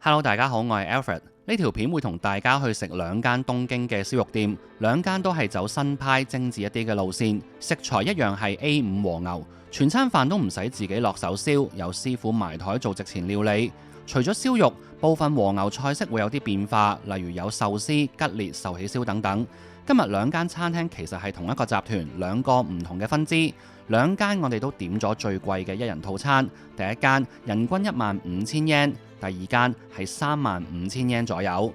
Hello， 大家好，我係 Alfred。呢條片會同大家去食兩間東京嘅燒肉店，兩間都係走新派精緻一啲嘅路線，食材一樣係 A5 和牛，全餐飯都唔使自己落手燒，有師傅埋台做席前料理。除咗燒肉，部分和牛菜式會有啲變化，例如有壽司、吉列、壽喜燒等等。今日兩間餐廳其實係同一個集團，兩個唔同嘅分支。兩間我哋都點咗最貴嘅一人套餐，第一間人均15000 yen， 第二間係35000 yen 左右。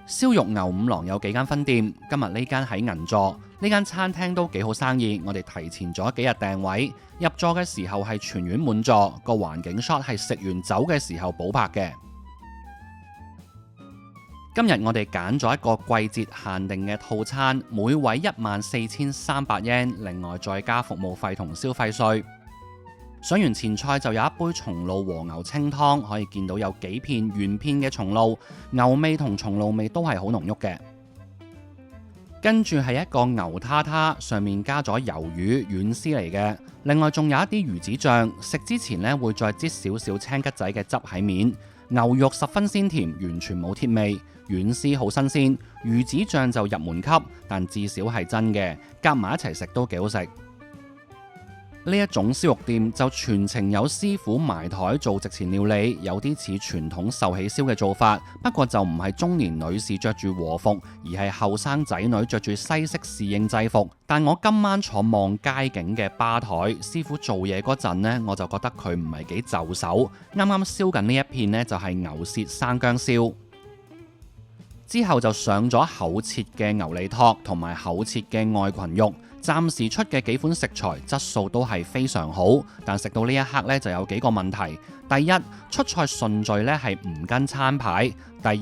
燒肉牛五郎有幾間分店，今日呢間喺銀座，呢間餐廳都幾好生意，我哋提前咗幾日訂位，入座嘅時候係全院滿座，個環境 shot 係食完走嘅時候補拍嘅。今日我哋揀咗一個季節限定嘅套餐，每位14300 yen， 另外再加服務費同消費稅。上完前菜就有一杯松露和牛清湯，可以見到有幾片原片嘅松露，牛味同松露味都係好濃郁嘅。跟住係一個牛撻撻，上面加咗魷魚軟絲嚟嘅，另外仲有一啲魚子醬，食之前呢會再擠少少青桔仔嘅汁喺面。牛肉十分鮮甜，完全冇鐵味，軟絲好新鮮，魚子醬就入門級，但至少係真嘅，夾埋一齊食都幾好食。呢一種燒肉店就全程有師傅埋台做席前料理，有啲似傳統壽喜燒嘅做法，不過就唔係中年女士着住和服，而係後生仔女着住西式侍應制服。但我今晚坐望街景嘅吧台，師傅做嘢嗰陣呢，我就覺得佢唔係幾就手。啱啱燒緊呢一片呢，就係牛舌生薑燒，之後就上咗厚切嘅牛脷托同埋厚切嘅愛群肉。暫時出嘅幾款食材質素都係非常好，但食到呢一刻呢就有幾個問題。第一，出菜順序呢係唔跟餐牌；第二，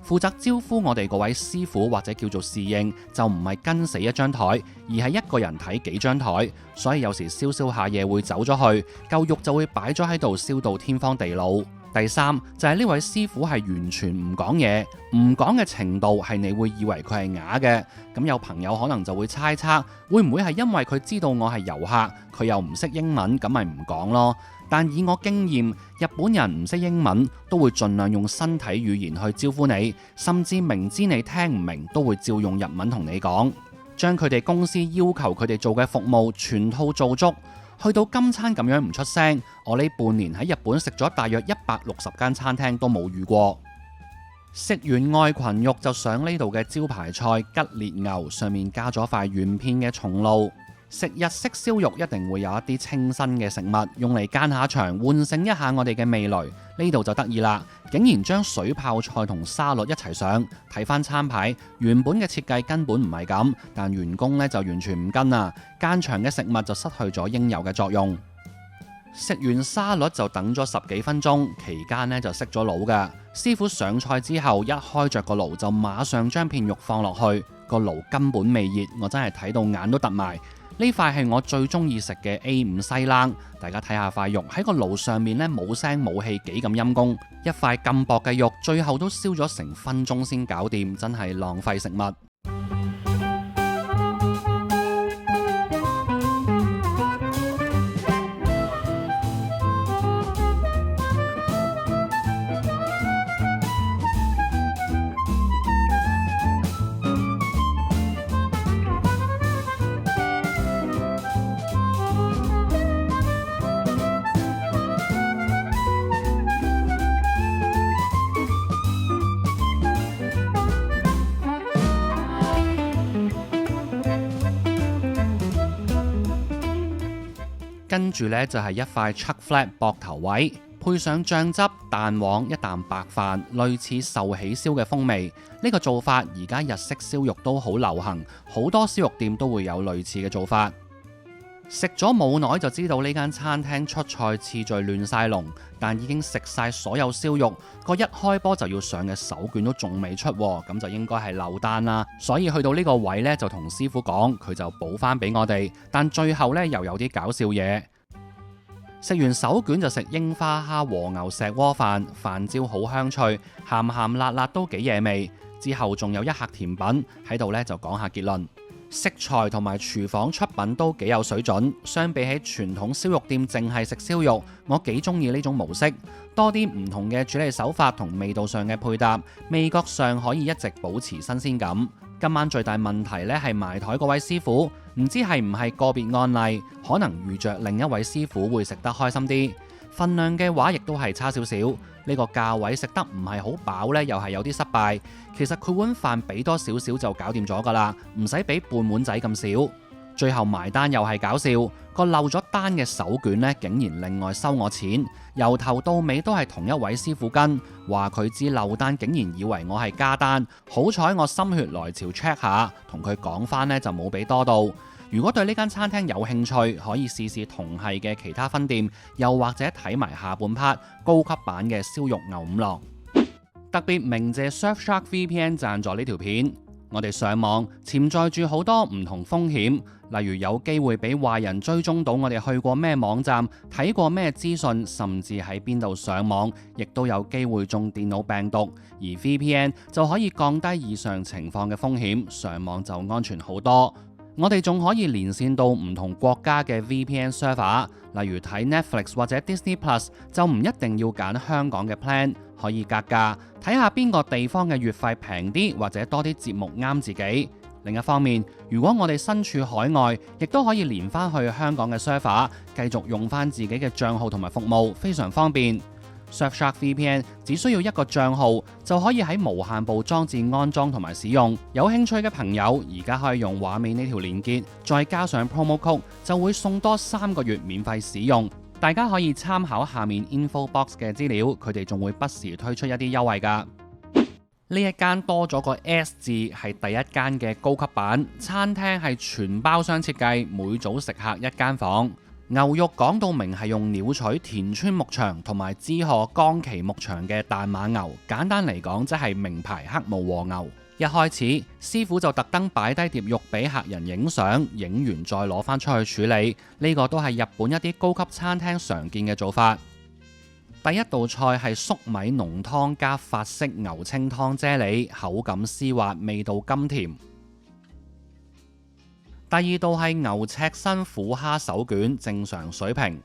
負責招呼我哋嗰位師傅或者叫做侍應就唔係跟死一張台，而係一個人睇幾張台，所以有時燒燒下嘢會走咗去，嚿肉就會擺咗喺度燒到天荒地老。第三就係呢位師傅係完全唔講嘢，唔講嘅程度係你會以為佢係啞嘅。咁有朋友可能就會猜測，會唔會係因為佢知道我係遊客，佢又唔識英文，咁咪唔講咯？但以我經驗，日本人唔識英文都會盡量用身體語言去招呼你，甚至明知你聽唔明都會照用日文同你講，將佢哋公司要求佢哋做嘅服務全套做足。去到今餐咁樣唔出聲，我呢半年喺日本食咗大約160間餐廳都冇遇過。食完愛群肉就上呢度嘅招牌菜吉列牛，上面加咗塊原片嘅松露。食日式燒肉一定會有一啲清新嘅食物，用嚟間下場，喚醒一下我哋嘅味蕾。呢度就得意啦，竟然將水泡菜同沙律一齊上。睇翻餐牌，原本嘅設計根本唔係咁，但員工呢就完全唔跟啦，間場嘅食物就失去咗應有嘅作用。食完沙律就等咗10幾分鐘，期間呢就熄咗爐㗎。師傅上菜之後一開着個爐就馬上將片肉放落去，個爐根本未熱，我真係睇到眼都突埋。呢塊係我最中意食嘅 A5 西冷，大家睇下塊肉喺個爐上面呢，冇聲冇氣，幾咁陰功。一塊咁薄嘅肉，最後都燒咗成分鐘先搞掂，真係浪費食物。跟住呢，就係一塊 chuck flat 膊頭位，配上醬汁、蛋黃、一啖白飯，類似壽喜燒嘅風味。呢個做法而家日式燒肉都好流行，好多燒肉店都會有類似嘅做法。食咗冇耐就知道呢間餐廳出菜次序亂晒龍，但已經食晒所有燒肉，個一開波就要上嘅手卷都仲未出，咁就應該係漏單啦。所以去到呢個位呢，就同師傅講，佢就補翻俾我哋。但最後呢，又有啲搞笑嘢。食完手卷就食櫻花蝦和牛石鍋飯，飯焦好香脆，鹹鹹辣辣都幾惹味。之後仲有一客甜品喺度呢，就講下結論。食材同埋廚房出品都幾有水準，相比起傳統燒肉店淨係食燒肉，我幾中意呢種模式，多啲唔同嘅處理手法同味道上嘅配搭，味覺上可以一直保持新鮮感。今晚最大問題呢係埋台嗰位師傅，唔知係唔係個別案例，可能遇着另一位師傅會食得開心啲。份量嘅話亦都係差少少，呢個價位食得唔係好飽呢，又係有啲失敗。其實佢碗飯俾多少少就搞掂咗㗎啦，唔使俾半碗仔咁少。最後埋單又係搞笑，個漏咗單嘅手卷呢，竟然另外收我錢，由頭到尾都係同一位師傅跟，話佢知漏單，竟然以為我係加單。好彩我心血來潮 check 下，同佢講返呢就冇俾多到。如果對呢間餐廳有興趣，可以試試同系嘅其他分店，又或者睇埋下半 part 高級版嘅燒肉牛五郎。特別鳴謝 Surfshark VPN 贊助呢條片。我哋上網潛在住好多唔同風險，例如有機會俾壞人追蹤到我哋去過咩網站、睇過咩資訊，甚至喺邊度上網，亦都有機會中電腦病毒。而 VPN 就可以降低以上情況嘅風險，上網就安全好多。我哋仲可以連線到唔同國家嘅 VPN server， 例如睇 Netflix 或者 Disney Plus 就唔一定要揀香港嘅 plan， 可以格價睇下邊個地方嘅月費平啲或者多啲節目啱自己。另一方面，如果我哋身處海外，亦都可以連返去香港嘅 server， 繼續用返自己嘅帳號同埋服務，非常方便。Surfshark VPN 只需要一個帳號就可以喺無限部裝置安裝同埋使用。有興趣嘅朋友而家可以用畫面呢條連結，再加上 promo code 就會送多3個月免費使用。大家可以參考下面 info box 嘅資料，佢哋仲會不時推出一啲優惠㗎。呢一間多咗個 S 字係第一間嘅高級版餐廳，係全包廂設計，每組食客一間房。牛肉講到明係用鳥取田村牧場同埋滋賀岡崎牧場嘅淡馬牛，簡單嚟講即係名牌黑毛和牛。一開始師傅就特登擺低碟肉俾客人影相，影完再攞返出去處理，呢個都係日本一啲高級餐廳常見嘅做法。第一道菜係粟米濃湯加法式牛清湯啫喱，口感絲滑，味道甘甜。第二道係牛赤身虎蝦手卷，正常水平。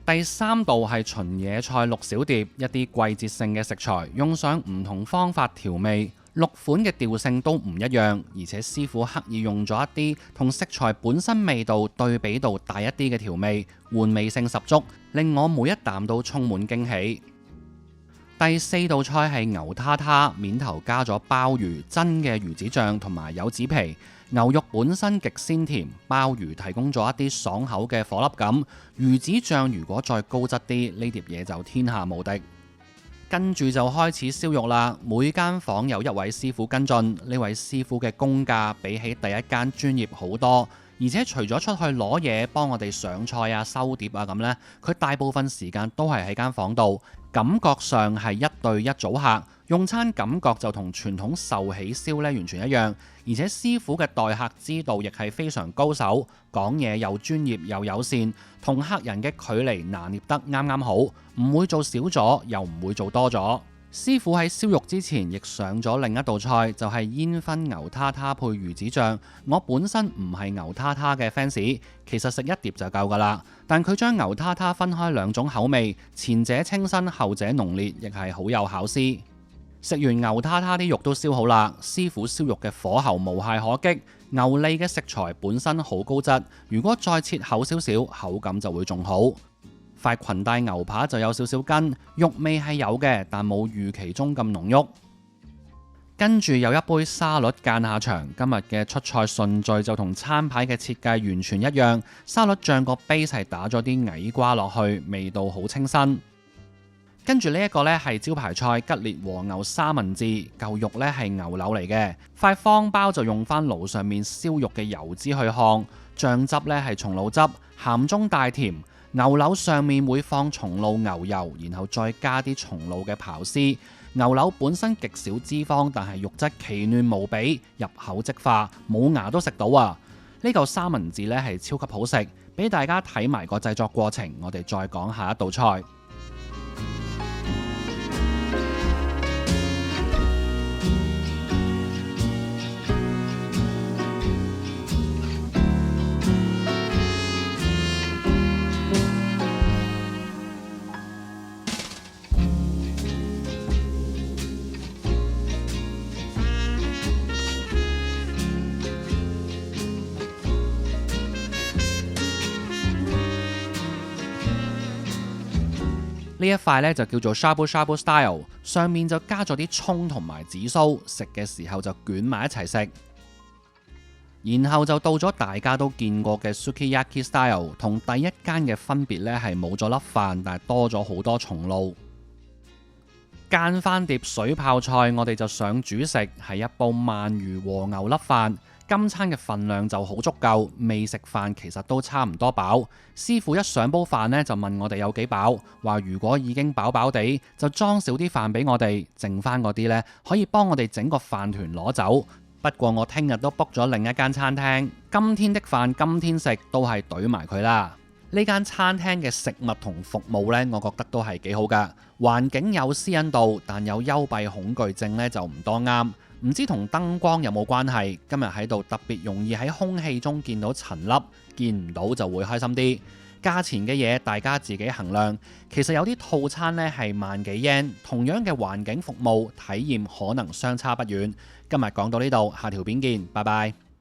第三道係秦野菜6小碟，一啲季節性嘅食材，用上唔同方法調味，6款嘅調性都唔一樣，而且師傅刻意用咗一啲同食材本身味道對比度大一啲嘅調味，玩味性十足，令我每一啖都充滿驚喜。第四道菜係牛塔塔，面頭加咗鮑魚、真嘅魚子醬同埋柚子皮。牛肉本身極鮮甜，鮑魚提供咗一啲爽口嘅顆粒感，魚子醬如果再高質啲，呢碟嘢就天下無敵。跟住就開始燒肉啦，每間房有一位師傅跟進，呢位師傅嘅工價比起第一間專業好多，而且除咗出去攞嘢幫我哋上菜啊、收碟啊咁呢，佢大部分時間都係喺間房度，感覺上係一對一組客。用餐感覺就同傳統壽喜燒咧完全一樣，而且師傅嘅待客之道亦係非常高手，講嘢又專業又友善，同客人嘅距離拿捏得啱啱好，唔會做少咗又唔會做多咗。師傅喺燒肉之前亦上咗另一道菜，就係煙燻牛塔塔配魚子醬。我本身唔係牛塔塔嘅 fans， 其實食一碟就夠㗎啦。但佢將牛塔塔分開2種口味，前者清新，後者濃烈，亦係好有巧思。食完牛塔塔啲肉都燒好啦，師傅燒肉嘅火候無懈可擊，牛脷嘅食材本身好高質，如果再切厚少少，口感就會仲好。塊裙帶牛扒就有少少筋，肉味係有嘅，但冇預期中咁濃郁。跟住有一杯沙律間下場，今日嘅出菜順序就同餐牌嘅設計完全一樣，沙律醬個 base 係打咗啲矮瓜落去，味道好清新。跟住呢一個呢係招牌菜吉列和牛三文治，嚿肉呢係牛柳嚟嘅，塊方包就用翻爐上面燒肉嘅油脂去烘，醬汁呢係松露汁，鹹中帶甜。牛柳上面會放松露牛油，然後再加啲松露嘅刨絲。牛柳本身極少脂肪，但係肉質奇嫩無比，入口即化，冇牙都食到啊！呢嚿三文治呢係超級好食，俾大家睇埋個製作過程，我哋再講下一道菜。呢一塊呢就叫做 Shabu Shabu Style， 上面就加咗啲葱同埋紫蘇，食嘅時候就捲埋一齊食。然後就到咗大家都見過嘅 Sukiyaki Style， 同第一間嘅分別呢係冇咗粒飯，但係多咗好多松露。間翻碟水泡菜，我哋就想煮食，係一煲鰻魚和牛粒飯。今餐嘅份量就好足夠，未食飯其實都差唔多飽。師傅一上煲飯呢，就問我哋有幾飽，話如果已經飽飽地，就裝少啲飯俾我哋，剩翻嗰啲呢，可以幫我哋整個飯團攞走。不過我聽日都 book 咗另一間餐廳，今天的飯今天食，都係懟埋佢啦。呢間餐廳嘅食物同服務呢，我覺得都係幾好㗎。環境有私隱度，但有幽閉恐懼症呢就唔多啱。唔知同燈光有冇關係？今日喺度特別容易喺空氣中見到塵粒，見唔到就會開心啲。價錢嘅嘢大家自己衡量。其實有啲套餐呢係萬幾yen，同樣嘅環境服務體驗可能相差不遠。今日講到呢度，下條片見，拜拜。